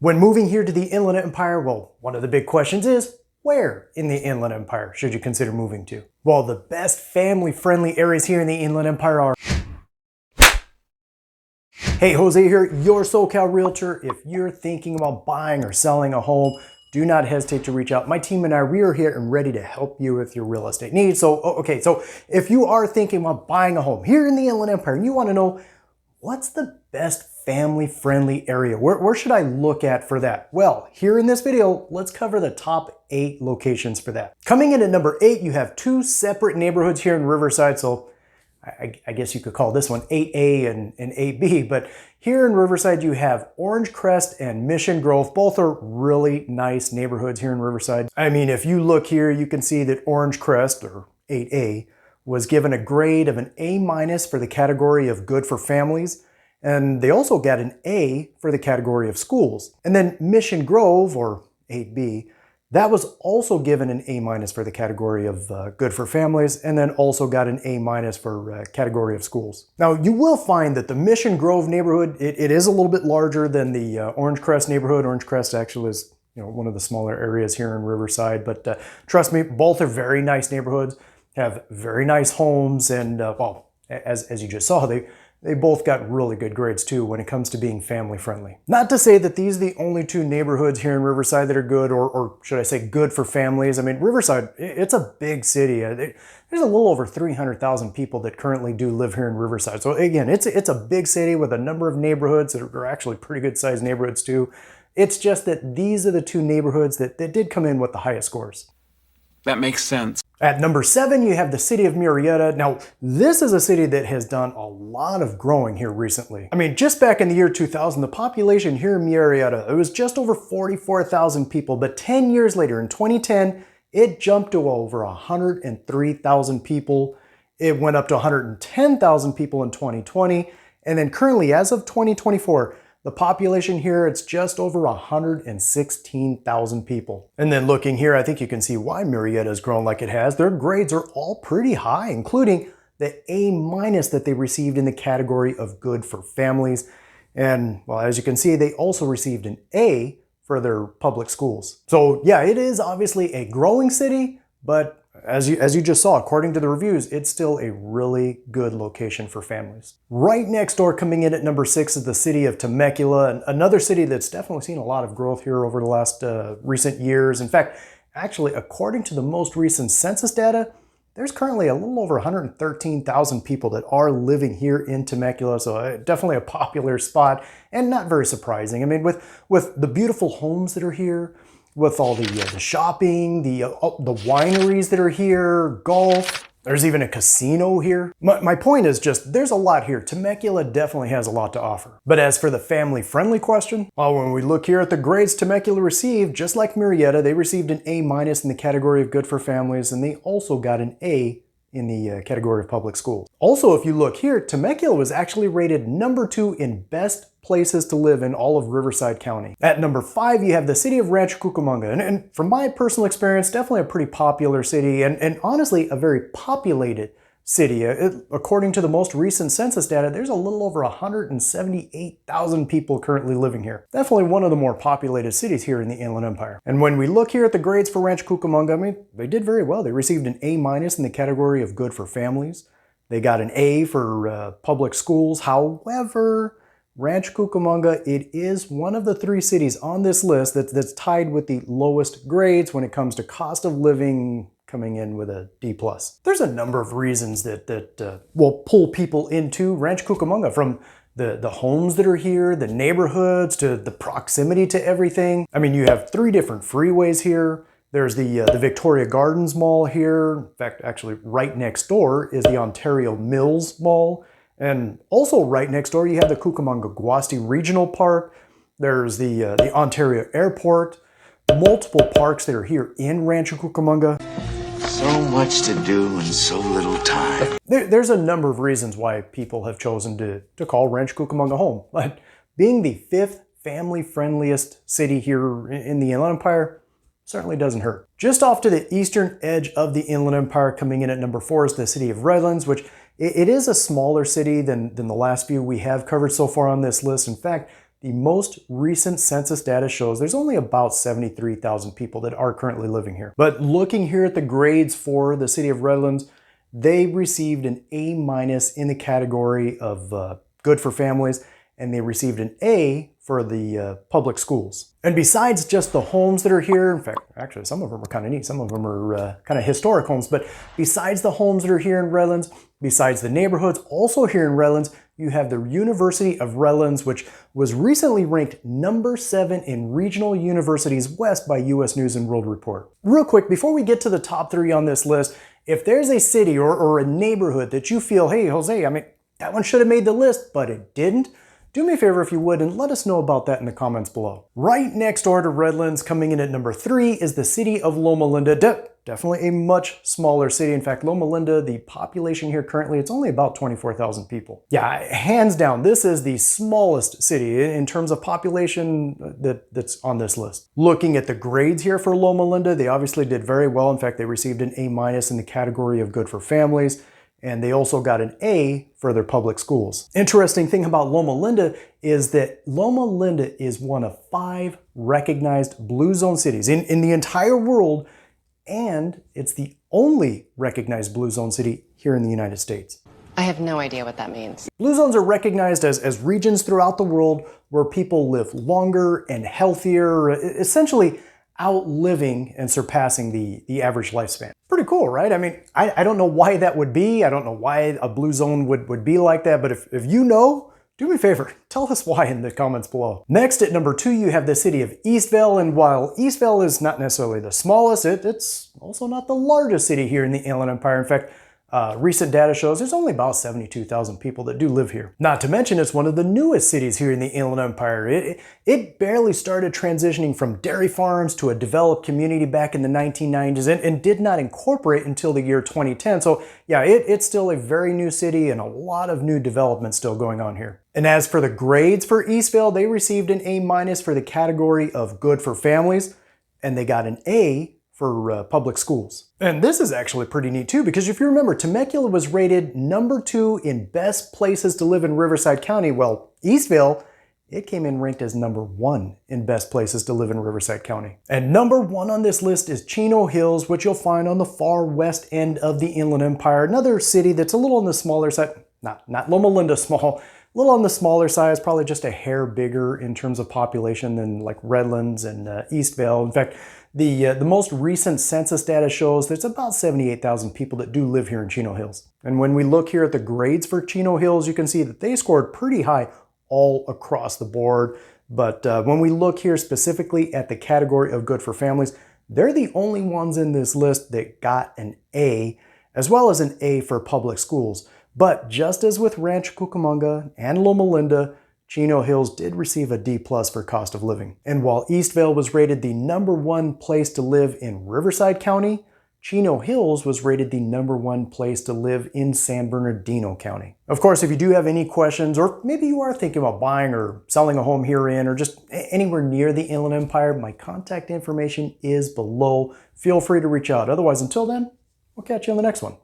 When moving here to the Inland Empire, well, one of the big questions is, where in the Inland Empire should you consider moving to? Well, the best family-friendly areas here in the Inland Empire are... Hey, Jose here, your SoCal Realtor. If you're thinking about buying or selling a home, do not hesitate to reach out. My team and I, we are here and ready to help you with your real estate needs. So if you are thinking about buying a home here in the Inland Empire and you want to know what's the best family-friendly area, where should I look at for that? Well, here in this video, let's cover the top 8 locations for that. Coming in at number 8, you have 2 separate neighborhoods here in Riverside. So I guess you could call this one 8A and 8B, but here in Riverside you have Orange Crest and Mission Grove. Both are really nice neighborhoods here in Riverside. I mean, if you look here, you can see that Orange Crest, or 8A, was given a grade of an A- for the category of good for families, and they also got an A for the category of schools. And then Mission Grove, or 8B, that was also given an A- for the category of good for families, and then also got an A- for category of schools. Now, you will find that the Mission Grove neighborhood, it is a little bit larger than the Orange Crest neighborhood. Orange Crest actually is, one of the smaller areas here in Riverside, but trust me, both are very nice neighborhoods, have very nice homes, and well, as you just saw, they both got really good grades too when it comes to being family friendly. Not to say that these are the only 2 neighborhoods here in Riverside that are good, or should I say good for families. I mean, Riverside, it's a big city. There's a little over 300,000 people that currently do live here in Riverside. So again, it's a big city with a number of neighborhoods that are actually pretty good sized neighborhoods too. It's just that these are the 2 neighborhoods that did come in with the highest scores. That makes sense. At number 7, you have the city of Murrieta. Now, this is a city that has done a lot of growing here recently. I mean, just back in the year 2000, the population here in Murrieta, it was just over 44,000 people, but 10 years later, in 2010, it jumped to over 103,000 people. It went up to 110,000 people in 2020, and then currently, as of 2024, the population here, it's just over 116,000 people. And then looking here, I think you can see why Murrieta has grown like it has. Their grades are all pretty high, including the A- that they received in the category of good for families. And well, as you can see, they also received an A for their public schools. So yeah, it is obviously a growing city, but as you just saw, according to the reviews, it's still a really good location for families. Right next door, coming in at number 6, is the city of Temecula, and another city that's definitely seen a lot of growth here over the last recent years. In fact, actually, according to the most recent census data, there's currently a little over 113,000 people that are living here in Temecula, so definitely a popular spot, and not very surprising. I mean, with the beautiful homes that are here, with all the shopping, the wineries that are here, golf, there's even a casino here. My point is just, there's a lot here. Temecula definitely has a lot to offer. But as for the family-friendly question, well, when we look here at the grades Temecula received, just like Murrieta, they received an A- in the category of good for families, and they also got an A in the category of public schools. Also, if you look here, Temecula was actually rated number 2 in best places to live in all of Riverside County. At number 5, you have the city of Rancho Cucamonga. And from my personal experience, definitely a pretty popular city, and honestly, a very populated city. According to the most recent census data, there's a little over 178,000 people currently living here. Definitely one of the more populated cities here in the Inland Empire. And when we look here at the grades for Rancho Cucamonga, I mean, they did very well. They received an A- in the category of good for families. They got an A for public schools. However, Rancho Cucamonga, it is one of the 3 cities on this list that's tied with the lowest grades when it comes to cost of living, coming in with a D+. There's a number of reasons that will pull people into Rancho Cucamonga, from the homes that are here, the neighborhoods, to the proximity to everything. I mean, you have 3 different freeways here. There's the Victoria Gardens Mall here. In fact, actually right next door is the Ontario Mills Mall. And also right next door, you have the Cucamonga-Guasti Regional Park. There's the Ontario Airport. Multiple parks that are here in Rancho Cucamonga. So much to do and so little time. There's a number of reasons why people have chosen to call Rancho Cucamonga home. But being the 5th family-friendliest city here in the Inland Empire certainly doesn't hurt. Just off to the eastern edge of the Inland Empire, coming in at number 4, is the city of Redlands, which it is a smaller city than the last few we have covered so far on this list. In fact, the most recent census data shows there's only about 73,000 people that are currently living here. But looking here at the grades for the city of Redlands, they received an A- in the category of good for families, and they received an A for the public schools. And besides just the homes that are here, in fact, actually some of them are kind of neat, some of them are kind of historic homes, but besides the homes that are here in Redlands, besides the neighborhoods also here in Redlands, you have the University of Redlands, which was recently ranked number 7 in Regional Universities West by US News and World Report. Real quick, before we get to the top 3 on this list, if there's a city or a neighborhood that you feel, hey, Jose, I mean, that one should have made the list, but it didn't, do me a favor if you would and let us know about that in the comments below. Right next door to Redlands, coming in at number 3, is the city of Loma Linda. Definitely a much smaller city. In fact, Loma Linda, the population here currently, it's only about 24,000 people. Yeah, hands down, this is the smallest city in terms of population that's on this list. Looking at the grades here for Loma Linda, they obviously did very well. In fact, they received an A- in the category of good for families, and they also got an A for their public schools. Interesting thing about Loma Linda is that Loma Linda is one of 5 recognized blue zone cities in the entire world, and it's the only recognized blue zone city here in the United States. I have no idea what that means. Blue zones are recognized as regions throughout the world where people live longer and healthier, essentially outliving and surpassing the average lifespan. Pretty cool, right? I mean, I don't know why that would be. I don't know why a blue zone would be like that, but if you know, do me a favor, tell us why in the comments below. Next, at number 2, you have the city of Eastville, and while Eastville is not necessarily the smallest, it's also not the largest city here in the Inland Empire. In fact, recent data shows there's only about 72,000 people that do live here. Not to mention it's one of the newest cities here in the Inland Empire. It barely started transitioning from dairy farms to a developed community back in the 1990s and did not incorporate until the year 2010. So yeah, it's still a very new city and a lot of new development still going on here. And as for the grades for Eastville, they received an A- for the category of good for families, and they got an A for public schools. And this is actually pretty neat too, because if you remember, Temecula was rated number 2 in best places to live in Riverside County. Well, Eastville, it came in ranked as number 1 in best places to live in Riverside County. And number 1 on this list is Chino Hills, which you'll find on the far west end of the Inland Empire. Another city that's a little on the smaller side, not Loma Linda small, a little on the smaller side, probably just a hair bigger in terms of population than like Redlands and Eastville. In fact, the most recent census data shows there's about 78,000 people that do live here in Chino Hills. And when we look here at the grades for Chino Hills, you can see that they scored pretty high all across the board. But when we look here specifically at the category of good for families, they're the only ones in this list that got an A, as well as an A for public schools. But just as with Rancho Cucamonga and Loma Linda, Chino Hills did receive a D+ for cost of living. And while Eastville was rated the number 1 place to live in Riverside County, Chino Hills was rated the number 1 place to live in San Bernardino County. Of course, if you do have any questions, or maybe you are thinking about buying or selling a home herein, or just anywhere near the Inland Empire, my contact information is below. Feel free to reach out. Otherwise, until then, we'll catch you on the next one.